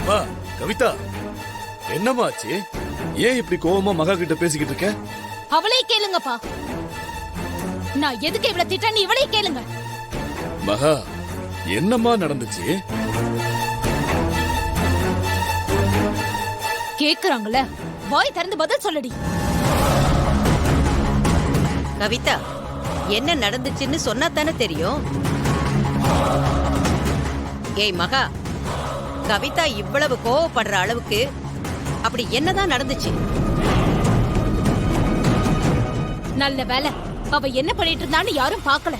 அம்மா கவிதா, என்னமாச்சு? ஏன் இப்படி கோவமா மகா கிட்ட பேசிக்கிட்டு இருக்க? அவளே கேளுங்கப்பா. நான் எதுக்கு இவளை திட்டேன்னு இவளே கேளுங்க. மகா, என்னம்மா நடந்துச்சு? கேக்குறாங்கல்ல, வாய் திறந்து பதில் சொல்லடி. கவிதா, என்ன நடந்துச்சுன்னு சொன்னா தானே தெரியும். ஏய் மகா, கவிதா இவ்வளவு கோவப்படுற அளவுக்கு அப்படி என்னதான் நடந்துச்சு? நல்ல வேலை, அவ என்ன பண்ணிட்டு இருந்தான்னு யாரும் பார்க்கல.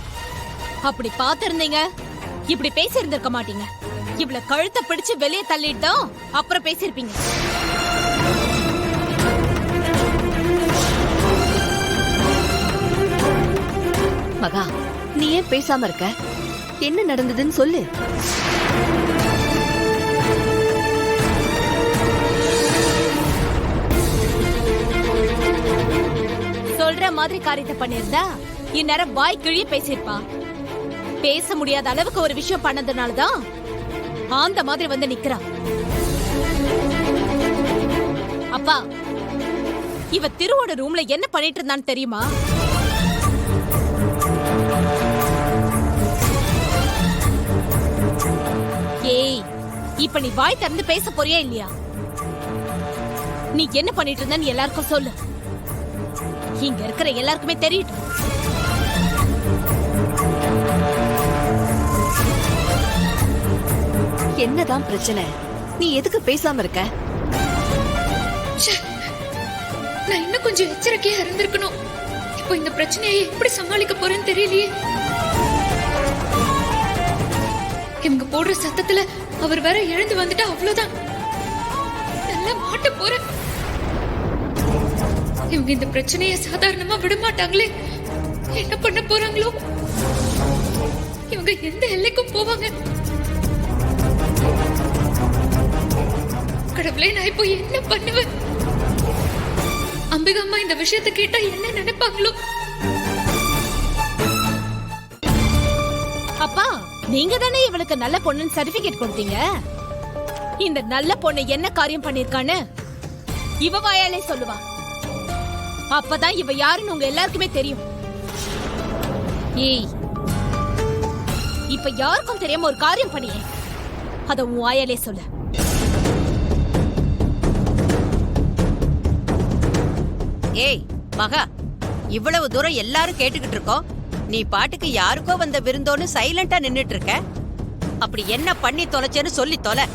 அப்படி பார்த்திருந்தீங்க இப்படி பேசி இருந்திருக்க மாட்டீங்க. இவள கழுத்தை பிடிச்சு வெளியே தள்ளிட்டு தான் அப்புறம் பேசிருப்பீங்க. மகா, நீ ஏன் பேசாம இருக்க? என்ன நடந்ததுன்னு சொல்லு. சொல்ற மாதிரி காரியத்தை பண்ணிருந்தா இந்நேரம் வாய் கிழிய பேசிருப்பா. பேச முடியாத அளவுக்கு ஒரு விஷயம் பண்ணதுனாலதான் அந்த மாதிரி வந்து நிக்கிறா. அப்பா, இவ திருவோட ரூம்ல என்ன பண்ணிட்டு இருந்தான்னு தெரியுமா? ஏய், இப்ப நீ வாய் திறந்து பேச போறியா இல்லையா? நீ என்ன பண்ணிட்டு இருந்தன்னு எல்லாருக்கும் சொல்லு. இங்க இருக்கிற எல்லாருக்குமே தெரியட்டும். என்னதான் பிரச்சனை? நீ எதுக்கு பேசாம இருக்க? நான் இன்னும் கொஞ்சம் எச்சரிக்கையா இருந்திருக்கணும். இப்போ இந்த பிரச்சனையை எப்படி சமாளிக்க போறேன்னு தெரியலையே. இவங்க போடுற சத்தத்துல அவர் வேற எழுந்து வந்துட்டா அவ்வளவுதான். நல்லா மாட்ட போறேன். இவங்க இந்த பிரச்சனையை சாதாரணமா விட மாட்டாங்களே. என்ன பண்ண போறாங்களோ? இவங்க எந்த எல்லைக்கும் போவாங்க? கடவுளே, நான் இப்போ என்ன பண்ணுவேன்? அம்பிகா அம்மா இந்த விஷயத்தை கேட்டா என்ன நினைப்பாங்களோ? அப்பா, நீங்க தானே இவளுக்கு நல்ல பொண்ணுன்னு சர்டிபிகேட் கொடுத்தீங்க. இந்த நல்ல பொண்ணு என்ன காரியம் பண்ணிருக்கான்னு இவ வாயாலே சொல்லுவா. அப்பதான் இவ யாருன்னு உங்க எல்லாருக்குமே தெரியும். ஏய், இப்ப யாருக்கும் தெரியாம ஒரு காரியம் பண்ணியே, அத உன் வாயாலே சொல்லு. ஏய் மகா, இவ்வளவு தூரம் எல்லாரும் கேட்டுக்கிட்டு இருக்கோம். நீ பாட்டுக்கு யாருக்கோ வந்த விருந்தோன்னு சைலண்டா நின்னுட்டு இருக்க. அப்படி என்ன பண்ணி தொலைச்சேன்னு சொல்லி தொலை.